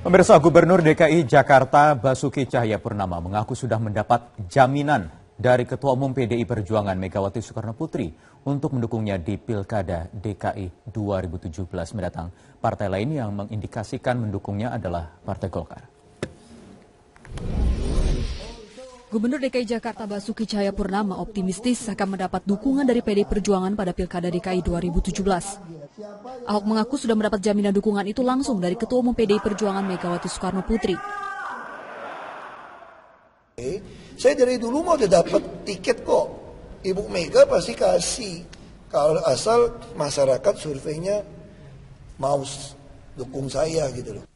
Pemirsa, Gubernur DKI Jakarta Basuki Cahayapurnama mengaku sudah mendapat jaminan dari Ketua Umum PDI Perjuangan Megawati Soekarnoputri untuk mendukungnya di Pilkada DKI 2017 mendatang. Partai lain yang mengindikasikan mendukungnya adalah Partai Golkar. Gubernur DKI Jakarta Basuki Cahayapurnama optimistis akan mendapat dukungan dari PDI Perjuangan pada Pilkada DKI 2017. Ahok mengaku sudah mendapat jaminan dukungan itu langsung dari Ketua Umum PDI Perjuangan Megawati Soekarnoputri. Saya dari dulu mau udah dapat tiket kok. Ibu Mega pasti kasih. Kalau asal masyarakat surveinya mau dukung saya gitu loh.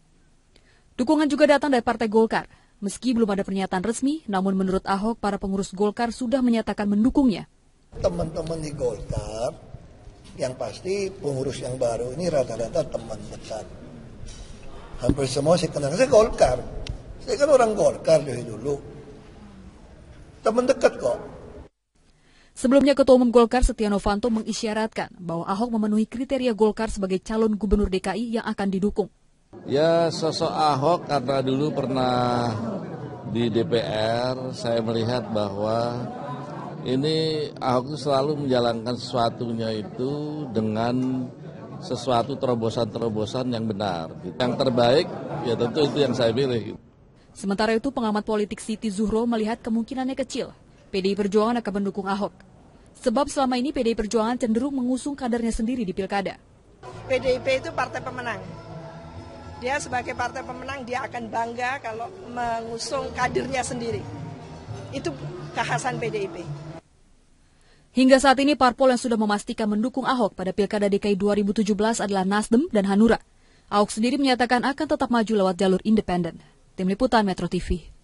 Dukungan juga datang dari Partai Golkar. Meski belum ada pernyataan resmi, namun menurut Ahok, para pengurus Golkar sudah menyatakan mendukungnya. Teman-teman di Golkar, yang pasti pengurus yang baru ini rata-rata teman dekat. Hampir semua saya kenal. Saya Golkar. Saya kan orang Golkar dari dulu. Teman dekat kok. Sebelumnya Ketua Umum Golkar Setia Novanto mengisyaratkan bahwa Ahok memenuhi kriteria Golkar sebagai calon gubernur DKI yang akan didukung. Ya, sosok Ahok karena dulu pernah di DPR, saya melihat bahwa ini Ahok itu selalu menjalankan sesuatunya itu dengan sesuatu terobosan-terobosan yang benar. Yang terbaik, ya tentu itu yang saya pilih. Sementara itu, pengamat politik Siti Zuhro melihat kemungkinannya kecil PDI Perjuangan akan mendukung Ahok. Sebab selama ini PDI Perjuangan cenderung mengusung kadernya sendiri di pilkada. PDIP itu partai pemenang. Dia sebagai partai pemenang, dia akan bangga kalau mengusung kadernya sendiri. Itu kekhasan PDIP. Hingga saat ini, parpol yang sudah memastikan mendukung Ahok pada Pilkada DKI 2017 adalah Nasdem dan Hanura. Ahok sendiri menyatakan akan tetap maju lewat jalur independen. Tim Liputan Metro TV.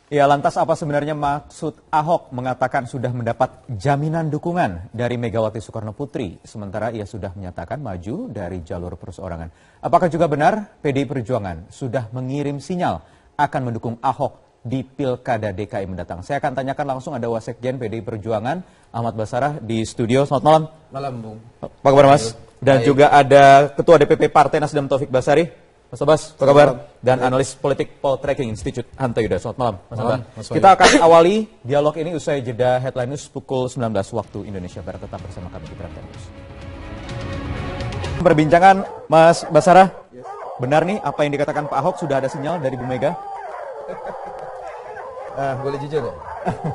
Ya, lantas apa sebenarnya maksud Ahok mengatakan sudah mendapat jaminan dukungan dari Megawati Soekarnoputri, sementara ia sudah menyatakan maju dari jalur perseorangan. Apakah juga benar PDI Perjuangan sudah mengirim sinyal akan mendukung Ahok di Pilkada DKI mendatang? Saya akan tanyakan langsung, ada Wasekjen PDI Perjuangan, Ahmad Basarah di studio. Selamat malam. Malam, Bung. Apa kabar, Mas? Dan juga ada Ketua DPP Partai Nasdem Taufik Basari. Mas Abbas, apa kabar? Dan analis politik Poltreking Institute Hanta Yuda. Selamat malam, Mas Abbas. Kita akan awali dialog ini usai jeda headline news pukul 19 waktu Indonesia Barat. Tetap bersama kami di Prime News. Perbincangan, Mas Basarah, benar nih apa yang dikatakan Pak Ahok, sudah ada sinyal dari Bu Mega? Boleh jujur ya?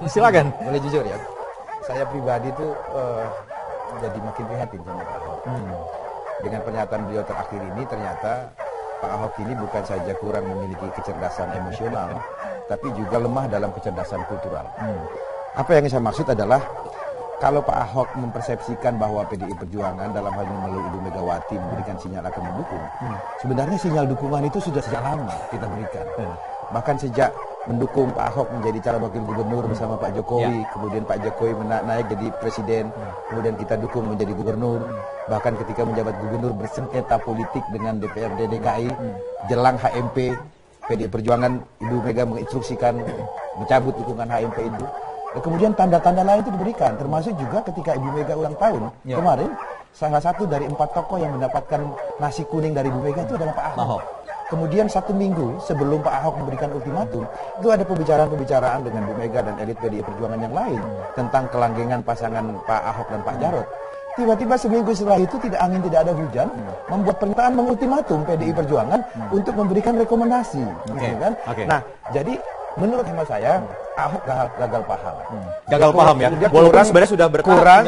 Silakan. Boleh jujur ya? Saya pribadi tuh jadi makin prihatin sama Pak Ahok. Dengan pernyataan beliau terakhir ini, ternyata Pak Ahok ini bukan saja kurang memiliki kecerdasan emosional, tapi juga lemah dalam kecerdasan kultural. Apa yang saya maksud adalah, kalau Pak Ahok mempersepsikan bahwa PDI Perjuangan dalam hal ini melalui Ibu Megawati memberikan sinyal akan mendukung, sebenarnya sinyal dukungan itu sudah sejak lama kita berikan. Bahkan sejak mendukung Pak Ahok menjadi calon wakil gubernur bersama Pak Jokowi, kemudian Pak Jokowi naik jadi presiden, kemudian kita dukung menjadi gubernur, bahkan ketika menjabat gubernur bersengketa politik dengan DPRD DKI, jelang HMP, PDI Perjuangan, Ibu Mega menginstruksikan mencabut dukungan HMP itu. Kemudian tanda-tanda lain itu diberikan, termasuk juga ketika Ibu Mega ulang tahun kemarin, salah satu dari 4 tokoh yang mendapatkan nasi kuning dari Ibu Mega itu adalah Pak Ahok. Kemudian 1 minggu sebelum Pak Ahok memberikan ultimatum, itu ada pembicaraan-pembicaraan dengan Bu Mega dan elit PDI Perjuangan yang lain tentang kelanggengan pasangan Pak Ahok dan Pak Jarod. Tiba-tiba seminggu setelah itu tidak angin tidak ada hujan, membuat pernyataan mengultimatum PDI Perjuangan untuk memberikan rekomendasi. Gitu kan? Nah, jadi menurut hemat saya, Ahok gagal paham. Gagal paham ya? Walaupun sebenarnya sudah berkurang,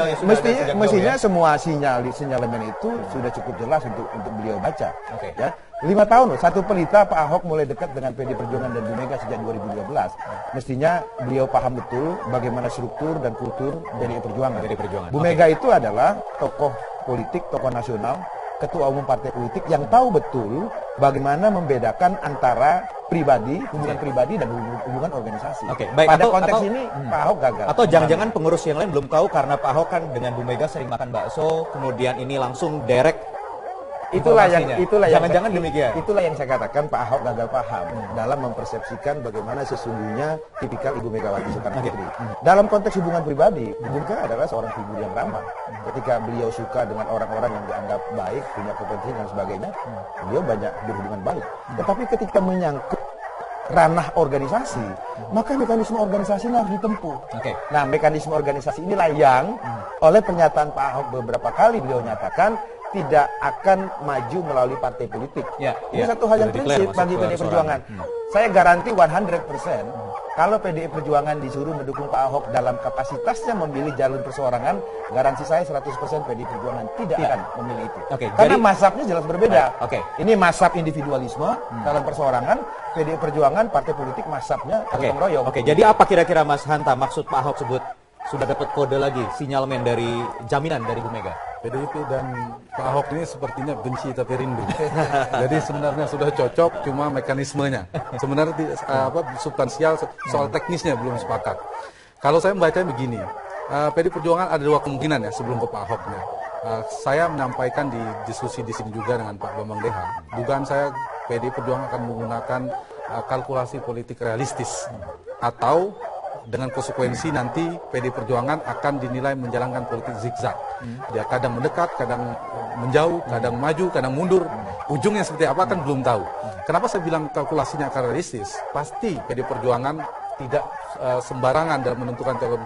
mestinya semua sinyalemen itu sudah cukup jelas untuk beliau baca. Ya. 5 tahun loh, satu pelita Pak Ahok mulai dekat dengan PDI Perjuangan dan Bu Mega sejak 2012. Mestinya beliau paham betul bagaimana struktur dan kultur PDI Perjuangan. Bu Mega itu adalah tokoh politik, tokoh nasional, ketua umum partai politik yang tahu betul bagaimana membedakan antara pribadi, hubungan pribadi dan hubungan organisasi. Baik. Pada konteks ini Pak Ahok gagal. Atau jangan-jangan pengurus yang lain belum tahu karena Pak Ahok kan dengan Bu Mega sering makan bakso, kemudian ini langsung direct itulah yang jangan-jangan demikian. Itulah yang saya katakan Pak Ahok gagal paham dalam mempersepsikan bagaimana sesungguhnya tipikal Ibu Megawati Soekarno Putri. Dalam konteks hubungan pribadi, Ibu Mega adalah seorang figur yang ramah. Ketika beliau suka dengan orang-orang yang dianggap baik, punya kompetensi dan sebagainya, beliau banyak berhubungan baik. Tetapi ketika menyangkut ranah organisasi, maka mekanisme organisasi ini harus ditempuh. Nah, mekanisme organisasi inilah yang oleh pernyataan Pak Ahok beberapa kali beliau nyatakan tidak akan maju melalui partai politik. Ini satu hal yang prinsip bagi PDI Perjuangan. Saya garanti 100% kalau PDI Perjuangan disuruh mendukung Pak Ahok dalam kapasitasnya memilih jalur perseorangan, garansi saya 100% PDI Perjuangan tidak akan memilih itu. Karena mazhabnya jelas berbeda. Ini mazhab individualisme dalam perseorangan, PDI Perjuangan partai politik mazhabnya gotong royong. Jadi apa kira-kira Mas Hanta maksud Pak Ahok sebut sudah dapat kode lagi, sinyalmen dari jaminan dari Bu Mega? PDIP dan Pak Ahok ini sepertinya benci tapi rindu. Jadi sebenarnya sudah cocok, cuma mekanismenya. Sebenarnya substansial soal teknisnya belum sepakat. Kalau saya membacanya begini, PDI Perjuangan ada dua kemungkinan ya sebelum ke Pak Ahoknya. Saya menyampaikan di diskusi di sini juga dengan Pak Bambang Deha. Dugaan saya PDI Perjuangan akan menggunakan kalkulasi politik realistis atau dengan konsekuensi nanti PDI Perjuangan akan dinilai menjalankan politik zigzag. Dia kadang mendekat, kadang menjauh, kadang maju, kadang mundur. Ujungnya seperti apa kan belum tahu. Kenapa saya bilang kalkulasinya akan realistis? Pasti PDI Perjuangan tidak sembarangan dalam menentukan calon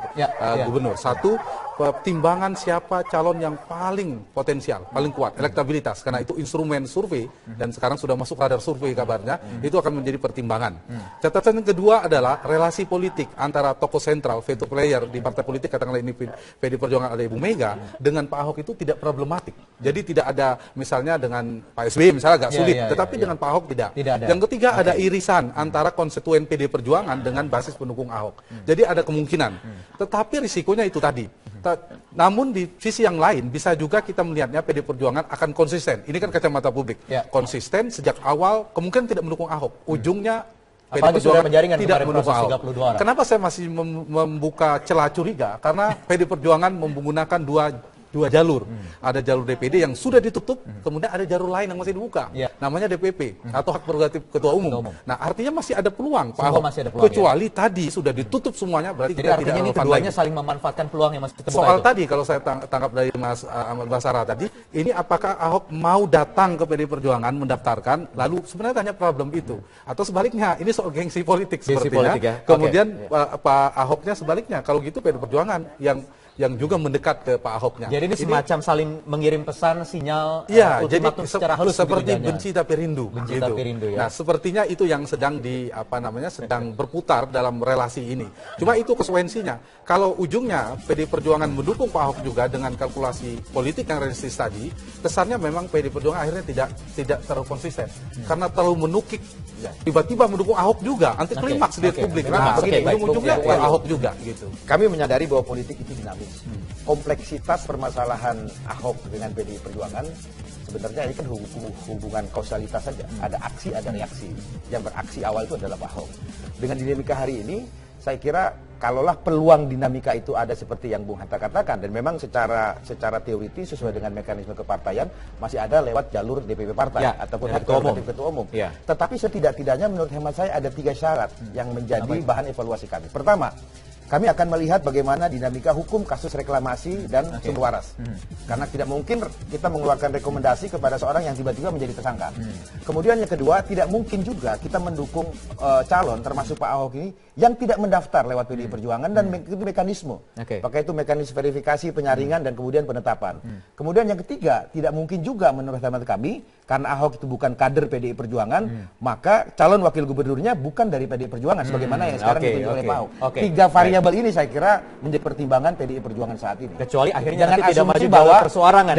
gubernur. Satu, pertimbangan siapa calon yang paling potensial, paling kuat, elektabilitas. Karena itu instrumen survei, dan sekarang sudah masuk radar survei kabarnya, itu akan menjadi pertimbangan. Catatan yang kedua adalah relasi politik antara tokoh sentral, veto player di partai politik, katakanlah ini PDI Perjuangan ada Ibu Mega, dengan Pak Ahok itu tidak problematik. Jadi tidak ada misalnya dengan Pak SBY misalnya agak sulit, tetapi dengan Pak Ahok tidak. Yang ketiga ada irisan antara konstituen PDI Perjuangan dengan basis pendukung Ahok. Jadi ada kemungkinan. Tetapi risikonya itu tadi. Namun di sisi yang lain bisa juga kita melihatnya PDI Perjuangan akan konsisten. Ini kan kacamata publik. Konsisten sejak awal kemungkinan tidak mendukung Ahok. Ujungnya PDI Perjuangan tidak mendukung Ahok. Kenapa saya masih membuka celah curiga? Karena PDI Perjuangan menggunakan dua jalur. Ada jalur DPD yang sudah ditutup, kemudian ada jalur lain yang masih dibuka. Namanya DPP atau hak prerogatif ketua umum. Nah, artinya masih ada peluang Pak Ahok. Kecuali tadi sudah ditutup semuanya, berarti jadi artinya ini keduanya saling memanfaatkan peluang yang masih terbuka. Soal tadi kalau saya tangkap dari Mas Ahmad Basara tadi, ini apakah Ahok mau datang ke PDI Perjuangan mendaftarkan, lalu sebenarnya hanya problem itu, atau sebaliknya ini soal gengsi politik sepertinya. Kemudian Pak Ahoknya sebaliknya, kalau gitu PDI Perjuangan yang juga mendekat ke Pak Ahoknya. Jadi ini semacam saling mengirim pesan, sinyal, ultimatum secara halus seperti benci tapi rindu. Benci tapi rindu, ya. Nah, sepertinya itu yang sedang sedang berputar dalam relasi ini. Cuma itu konsekuensinya. Kalau ujungnya PDI Perjuangan mendukung Pak Ahok juga dengan kalkulasi politik yang realistis tadi, kesannya memang PDI Perjuangan akhirnya tidak terlalu konsisten. Karena terlalu menukik, tiba-tiba mendukung Ahok juga, anti klimaks di publik. Ujung-ujungnya Ahok juga gitu. Kami menyadari bahwa politik itu dinamis. Kompleksitas permasalahan Ahok dengan PDI Perjuangan sebenarnya ini kan hubungan kausalitas saja. Ada aksi, ada reaksi. Yang beraksi awal itu adalah Pak Ahok. Dengan dinamika hari ini, saya kira kalaulah peluang dinamika itu ada seperti yang Bung Hanta katakan, dan memang secara teoritis sesuai dengan mekanisme kepartaian masih ada lewat jalur DPP partai ataupun hak prerogatif ketua umum. Tetapi setidak-tidaknya menurut hemat saya ada 3 syarat yang menjadi bahan evaluasi kami. Pertama, kami akan melihat bagaimana dinamika hukum kasus reklamasi dan sumber waras. Karena tidak mungkin kita mengeluarkan rekomendasi kepada seorang yang tiba-tiba menjadi tersangka. Kemudian yang kedua, tidak mungkin juga kita mendukung calon termasuk Pak Ahok ini yang tidak mendaftar lewat PDI Perjuangan dan itu mekanisme. Pakai itu mekanisme verifikasi, penyaringan dan kemudian penetapan. Kemudian yang ketiga, tidak mungkin juga menurut hemat kami karena Ahok itu bukan kader PDI Perjuangan, maka calon wakil gubernurnya bukan dari PDI Perjuangan sebagaimana yang sekarang ditunjuk oleh Pak Ahok. 3 variabel ini saya kira menjadi pertimbangan PDI Perjuangan saat ini. Kecuali akhirnya nanti tidak maju bahwa perseorangan.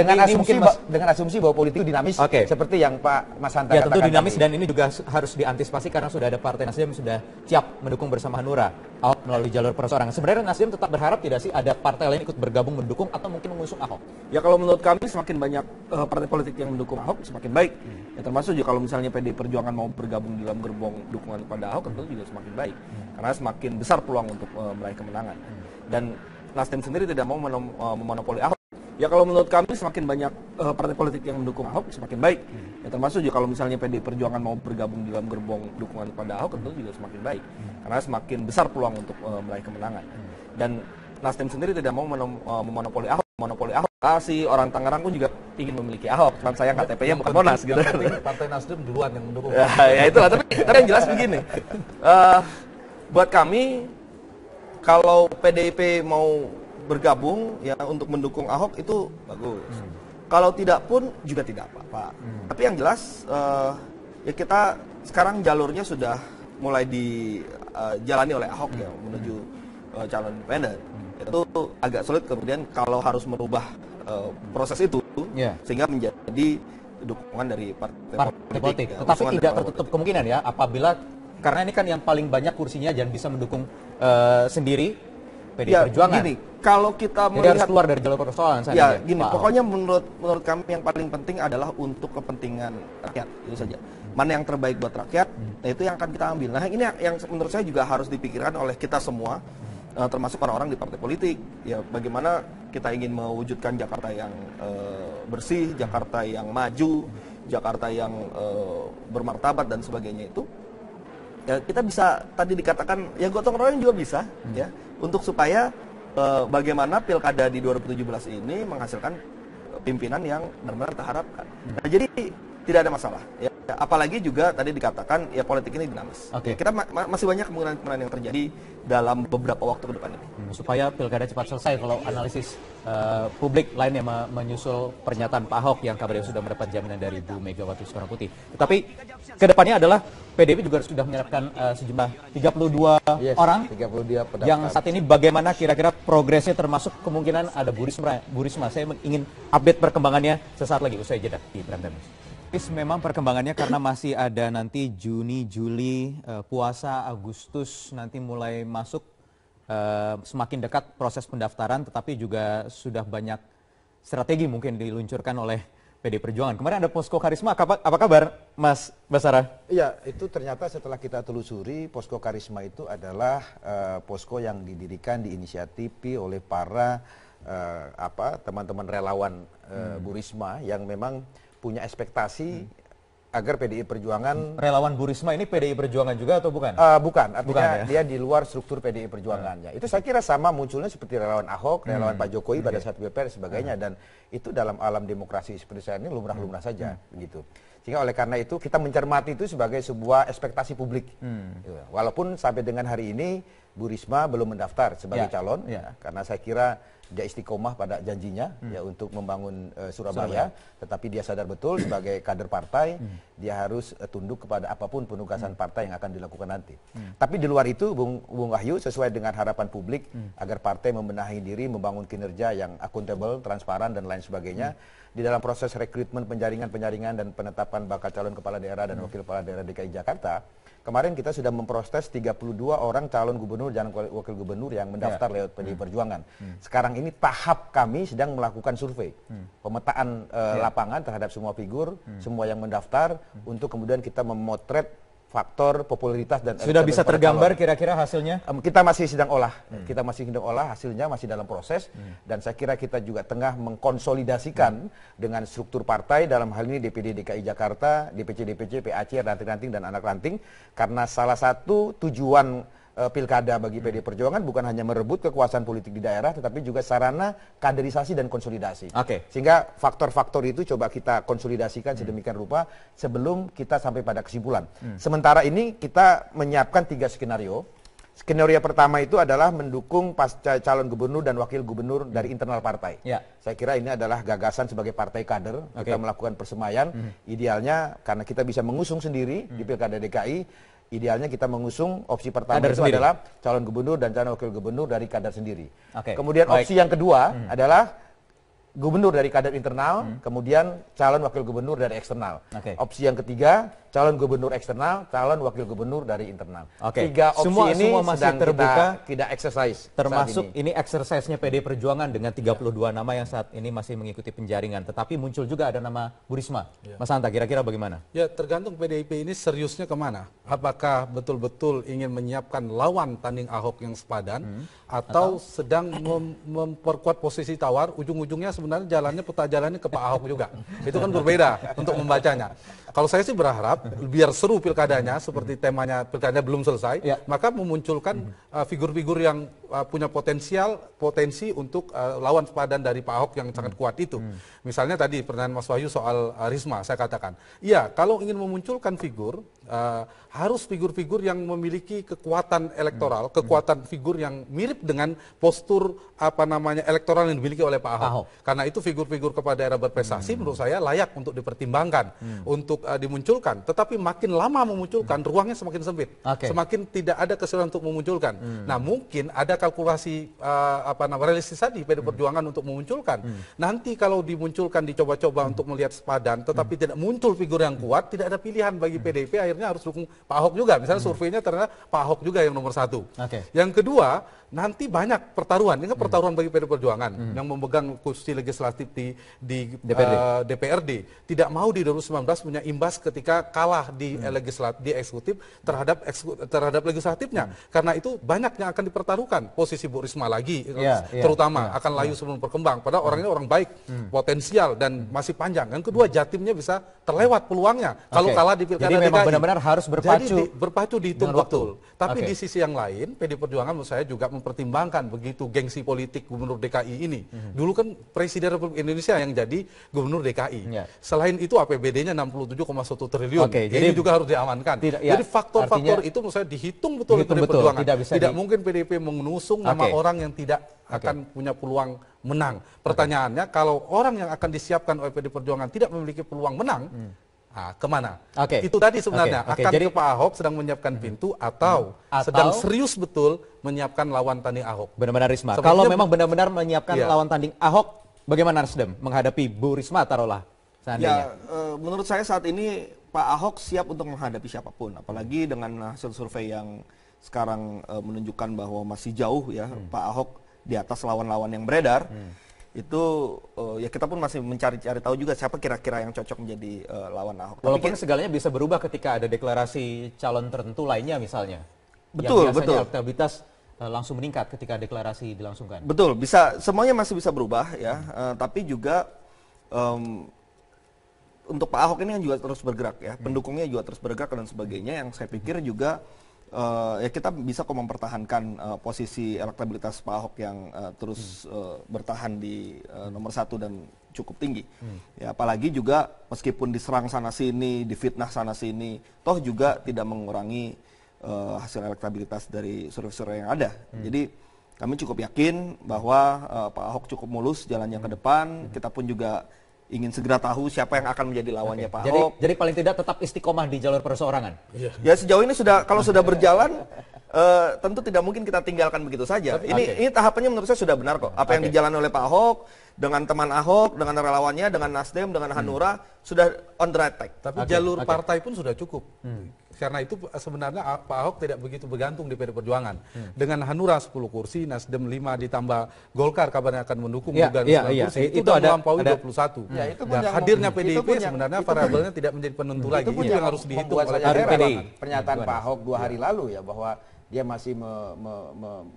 Dengan asumsi bahwa politik dinamis seperti yang Pak Mas Hanta katakan. Tentu dinamis dan ini juga harus diantisipasi karena sudah ada Partai Nasdem sudah siap mendukung bersama Hanura Ahok melalui jalur perseorangan. Sebenarnya Nasdem tetap berharap tidak sih ada partai lain ikut bergabung mendukung atau mungkin mengusung Ahok? Ya kalau menurut kami semakin banyak partai politik yang mendukung Ahok semakin baik. Ya termasuk juga kalau misalnya PDI Perjuangan mau bergabung dalam gerbong dukungan kepada Ahok tentu juga semakin baik. Karena semakin besar peluang untuk meraih kemenangan. Dan Nasdem sendiri tidak mau memonopoli Ahok. Ya kalau menurut kami semakin banyak partai politik yang mendukung Ahok semakin baik. Ya termasuk juga kalau misalnya PDI Perjuangan mau bergabung di dalam gerbong dukungan kepada Ahok tentu juga semakin baik. Karena semakin besar peluang untuk meraih kemenangan. Dan Nasdem sendiri tidak mau memonopoli Ahok. Monopoli Ahok. Si orang Tangerang pun juga ingin memiliki Ahok. Cuman sayang KTP-nya bukan Monas gitu. Partai Nasdem duluan yang mendukung. Ya itulah. Tapi yang jelas begini. Buat kami kalau PDIP mau bergabung ya untuk mendukung Ahok itu bagus. Kalau tidak pun juga tidak apa-apa. Tapi yang jelas ya kita sekarang jalurnya sudah mulai dijalani oleh Ahok ya menuju calon independen. Itu agak sulit kemudian kalau harus merubah proses itu sehingga menjadi dukungan dari partai politik. Ya, tetapi tidak tertutup kemungkinan ya apabila karena ini kan yang paling banyak kursinya dan bisa mendukung sendiri PDI Perjuangan. Gini, kalau kita jadi harus keluar dari jalur persoalan. Ya, gini, pokoknya menurut kami yang paling penting adalah untuk kepentingan rakyat itu saja. Mana yang terbaik buat rakyat, nah itu yang akan kita ambil. Nah ini yang menurut saya juga harus dipikirkan oleh kita semua, termasuk orang-orang di partai politik. Ya, bagaimana kita ingin mewujudkan Jakarta yang bersih, Jakarta yang maju, Jakarta yang bermartabat dan sebagainya itu. Ya, kita bisa tadi dikatakan ya gotong royong juga bisa ya untuk supaya bagaimana pilkada di 2017 ini menghasilkan pimpinan yang benar-benar kita harapkan. Nah, jadi tidak ada masalah ya. Apalagi juga tadi dikatakan ya politik ini dinamis. Kita masih banyak kemungkinan yang terjadi dalam beberapa waktu ke depan ini. Supaya pilkada cepat selesai kalau analisis publik lainnya menyusul pernyataan Pak Ahok yang kabarnya sudah mendapat jaminan dari Bu Megawati Soekarno Putri. Tetapi kedepannya adalah PDIP juga sudah menyiapkan sejumlah 32 orang 32 pendaftar. Yang saat ini bagaimana kira-kira progresnya termasuk kemungkinan ada Bu Risma. Saya ingin update perkembangannya sesaat lagi usai jeda di Prime Time. Memang perkembangannya karena masih ada nanti Juni, Juli, puasa, Agustus nanti mulai masuk semakin dekat proses pendaftaran, tetapi juga sudah banyak strategi mungkin diluncurkan oleh PDI Perjuangan. Kemarin ada Posko Karisma, apa kabar Mas Basara? Iya, itu ternyata setelah kita telusuri, Posko Karisma itu adalah posko yang didirikan, diinisiatifi oleh para teman-teman relawan Bu Risma yang memang punya ekspektasi agar PDI Perjuangan... Relawan Bu Risma ini PDI Perjuangan juga atau bukan? Bukan, artinya dia di luar struktur PDI Perjuangannya. Itu saya kira sama munculnya seperti relawan Ahok, relawan Pak Jokowi pada saat PPR dan sebagainya. Dan itu dalam alam demokrasi seperti saya ini lumrah-lumrah saja. Gitu. Sehingga oleh karena itu kita mencermati itu sebagai sebuah ekspektasi publik. Walaupun sampai dengan hari ini Bu Risma belum mendaftar sebagai calon, karena saya kira dia istiqomah pada janjinya ya untuk membangun Surabaya, tetapi dia sadar betul sebagai kader partai dia harus tunduk kepada apapun penugasan partai yang akan dilakukan nanti. Tapi di luar itu Bung Wahyu sesuai dengan harapan publik agar partai membenahi diri, membangun kinerja yang akuntabel, transparan dan lain sebagainya. Di dalam proses rekrutmen, penjaringan dan penetapan bakal calon kepala daerah dan wakil kepala daerah DKI Jakarta, kemarin kita sudah memproses 32 orang calon gubernur dan wakil gubernur yang mendaftar lewat PDI Perjuangan. Sekarang ini tahap kami sedang melakukan survei, pemetaan lapangan terhadap semua figur, semua yang mendaftar, untuk kemudian kita memotret faktor popularitas dan sudah bisa tergambar kira-kira hasilnya? Kita masih sedang olah, hasilnya masih dalam proses, dan saya kira kita juga tengah mengkonsolidasikan dengan struktur partai, dalam hal ini DPD DKI Jakarta, DPC, PAC, ranting-ranting dan anak ranting, karena salah satu tujuan pilkada bagi PDI Perjuangan bukan hanya merebut kekuasaan politik di daerah, tetapi juga sarana kaderisasi dan konsolidasi. Sehingga faktor-faktor itu coba kita konsolidasikan sedemikian rupa sebelum kita sampai pada kesimpulan. Sementara ini kita menyiapkan 3 skenario. Skenario pertama itu adalah mendukung pasca calon gubernur dan wakil gubernur dari internal partai. Saya kira ini adalah gagasan sebagai partai kader, kita melakukan persemaian. Idealnya karena kita bisa mengusung sendiri di pilkada DKI, idealnya kita mengusung opsi pertama kader itu sendiri adalah calon gubernur dan calon wakil gubernur dari kader sendiri. Kemudian opsi yang kedua adalah gubernur dari kader internal, kemudian calon wakil gubernur dari eksternal. Opsi yang ketiga, calon gubernur eksternal, calon wakil gubernur dari internal. 3 opsi ini semua masih sedang terbuka, kita exercise. Termasuk ini exercise-nya PDI Perjuangan dengan 32 nama yang saat ini masih mengikuti penjaringan. Tetapi muncul juga ada nama Bu Risma. Mas Hanta, kira-kira bagaimana? Ya, tergantung PDIP ini seriusnya kemana. Apakah betul-betul ingin menyiapkan lawan tanding Ahok yang sepadan, atau sedang memperkuat posisi tawar, ujung-ujungnya sebenarnya sebenarnya jalannya peta jalannya ke Pak Ahok juga. Itu kan berbeda untuk membacanya. Kalau saya sih berharap biar seru pilkadanya seperti temanya pilkada belum selesai, maka memunculkan figur-figur yang punya potensi untuk lawan sepadan dari Pak Ahok yang sangat kuat itu. Misalnya tadi pertanyaan Mas Wahyu soal Risma, saya katakan, iya kalau ingin memunculkan figur harus figur-figur yang memiliki kekuatan elektoral, kekuatan figur yang mirip dengan postur elektoral yang dimiliki oleh Pak Ahok. Karena itu figur-figur kepala daerah berprestasi menurut saya layak untuk dipertimbangkan, untuk dimunculkan. Tetapi makin lama memunculkan, ruangnya semakin sempit, semakin tidak ada kesulitan untuk memunculkan. Nah mungkin ada kalkulasi realistis tadi PDI Perjuangan untuk memunculkan. Nanti kalau dimunculkan, dicoba-coba untuk melihat sepadan, tetapi tidak muncul figur yang kuat, tidak ada pilihan bagi PDIP, akhirnya harus dukung Pak Ahok juga. Misalnya surveinya ternyata Pak Ahok juga yang nomor 1. Yang kedua, nanti banyak pertaruhan. Ini kan pertaruhan bagi PDI Perjuangan yang memegang kursi legislatif di DPRD. Tidak mau di 2019 punya imbas ketika kalah di eksekutif terhadap legislatifnya. Karena itu banyak yang akan dipertaruhkan. Posisi Bu Risma lagi, terutama akan layu sebelum berkembang. Padahal orangnya orang baik, potensial dan masih panjang. Yang kedua, Jatimnya bisa terlewat peluangnya kalau kalah di pilkada DKI. Jadi memang benar-benar harus berpacu dihitung betul. Tapi di sisi yang lain, PDI Perjuangan menurut saya juga mempertimbangkan begitu gengsi politik Gubernur DKI ini. Dulu kan Presiden Republik Indonesia yang jadi Gubernur DKI. Selain itu APBD-nya 67,1 triliun. Ini juga harus diamankan. Jadi faktor-faktor itu menurut saya dihitung betul oleh PDI Perjuangan. Tidak mungkin PDIP mengusung nama orang yang tidak akan punya peluang menang. Pertanyaannya, kalau orang yang akan disiapkan oleh PDI Perjuangan tidak memiliki peluang menang, kemana? Itu tadi sebenarnya akan jadi, ke Pak Ahok sedang menyiapkan pintu atau sedang serius betul menyiapkan lawan tanding Ahok. Benar-benar Risma. Kalau memang benar-benar menyiapkan lawan tanding Ahok, bagaimana Nasdem menghadapi Bu Risma taruhlah seandainya? Menurut saya saat ini Pak Ahok siap untuk menghadapi siapapun, apalagi dengan hasil survei yang sekarang menunjukkan bahwa masih jauh ya Pak Ahok di atas lawan-lawan yang beredar. Itu ya kita pun masih mencari-cari tahu juga siapa kira-kira yang cocok menjadi lawan Ahok. Walaupun segalanya bisa berubah ketika ada deklarasi calon tertentu lainnya misalnya. Betul. Elektabilitas langsung meningkat ketika deklarasi dilangsungkan. Betul, bisa, semuanya masih bisa berubah ya. Tapi juga untuk Pak Ahok ini kan juga terus bergerak ya. Pendukungnya juga terus bergerak dan sebagainya. Yang saya pikir juga ya kita bisa kok mempertahankan posisi elektabilitas Pak Ahok yang terus bertahan di nomor 1 dan cukup tinggi. Ya, apalagi juga meskipun diserang sana sini, difitnah sana sini, toh juga tidak mengurangi hasil elektabilitas dari survei-survei yang ada. Jadi kami cukup yakin bahwa Pak Ahok cukup mulus jalannya ke depan. Kita pun juga ingin segera tahu siapa yang akan menjadi lawannya Pak Ahok. Jadi paling tidak tetap istiqomah di jalur perseorangan. Ya sejauh ini kalau sudah berjalan, tentu tidak mungkin kita tinggalkan begitu saja. Ini tahapannya menurut saya sudah benar kok. Apa yang dijalani oleh Pak Ahok, dengan teman Ahok, dengan relawannya, dengan Nasdem, dengan Hanura, sudah on the right track. Tapi jalur partai pun sudah cukup. Karena itu sebenarnya Pak Ahok tidak begitu bergantung di PDI Perjuangan. Dengan Hanura 10 kursi, Nasdem 5 ditambah Golkar kabarnya akan mendukung juga 9 kursi. Itu sudah melampaui 21. Hadirnya PDIP sebenarnya variabelnya tidak menjadi penentu lagi. Itu yang harus dihitung oleh PDI. Pernyataan Pak Ahok 2 hari lalu ya bahwa dia masih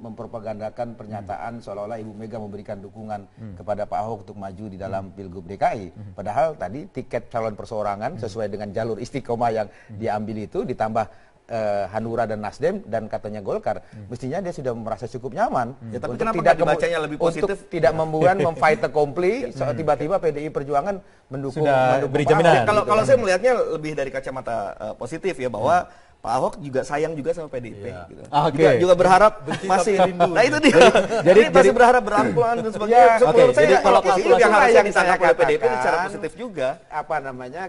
mempropagandakan pernyataan seolah-olah Ibu Mega memberikan dukungan kepada Pak Ahok untuk maju di dalam Pilgub DKI. Padahal tadi tiket calon perseorangan sesuai dengan jalur istiqomah yang diambil itu ditambah Hanura dan Nasdem dan katanya Golkar, mestinya dia sudah merasa cukup nyaman. Tapi kenapa tidak dibacanya lebih positif? Untuk tidak membuat memfight accompli, tiba-tiba PDI Perjuangan mendukung beri jaminan. Kalau saya melihatnya lebih dari kacamata positif ya, bahwa Pak Ahok juga sayang juga sama PDIP. Gitu. Juga berharap masih rindu. Nah itu dia. Jadi masih berharap berangkulan dan sebagainya. Menurut saya kalau yang harusnya ditangkap oleh PDIP secara positif juga.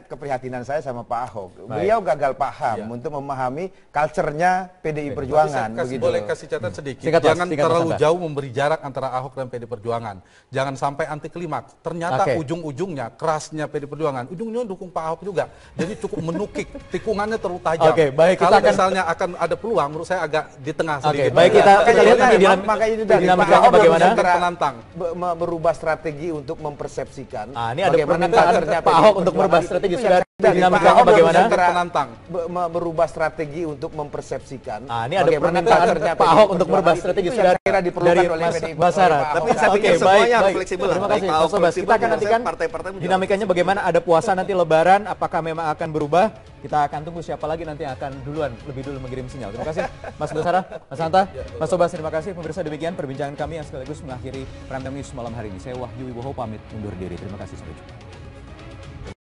Keprihatinan saya sama Pak Ahok. Beliau gagal paham untuk memahami culture-nya PDI Perjuangan. Boleh kasih catatan sedikit. Jangan terlalu jauh memberi jarak antara Ahok dan PDI Perjuangan. Jangan sampai anti klimaks. Ternyata ujung-ujungnya kerasnya PDI Perjuangan. Ujungnya dukung Pak Ahok juga. Jadi cukup menukik. Tikungannya terlalu tajam. Kalau misalnya akan ada peluang, menurut saya agak di tengah sedikit. Baik, kita lihat nanti dinamikanya bagaimana. Penantang berubah strategi untuk mempersepsikan. Ini ada permintaan Pak Ahok untuk merubah strategi. Sudah dinamikanya bagaimana? Penantang. Merubah strategi untuk mempersepsikan. Ini ada bagaimana permintaan kadernya Pak Ahok untuk merubah Perjuangan. strategi Itu sudah yang saya kira diperlukan dari oleh Mas PDI Basara. Pak Tapi Ahok. saya pikir semuanya harus fleksibel lah. Terima Baik kasih, Pak Mas Ahok Sobas. fleksibel, Kita akan juga nantikan partai-partai menjalankan dinamikanya bagaimana, ada puasa nanti Lebaran, apakah memang akan berubah? Kita akan tunggu siapa lagi nanti yang akan lebih dulu mengirim sinyal. Terima kasih Mas Basara, Mas Hanta, Mas Sobas, terima kasih. Pemirsa, demikian perbincangan kami yang sekaligus mengakhiri Prime Time News malam hari ini. Saya Wahyu Wibowo pamit undur diri. Terima kasih, sampai jumpa.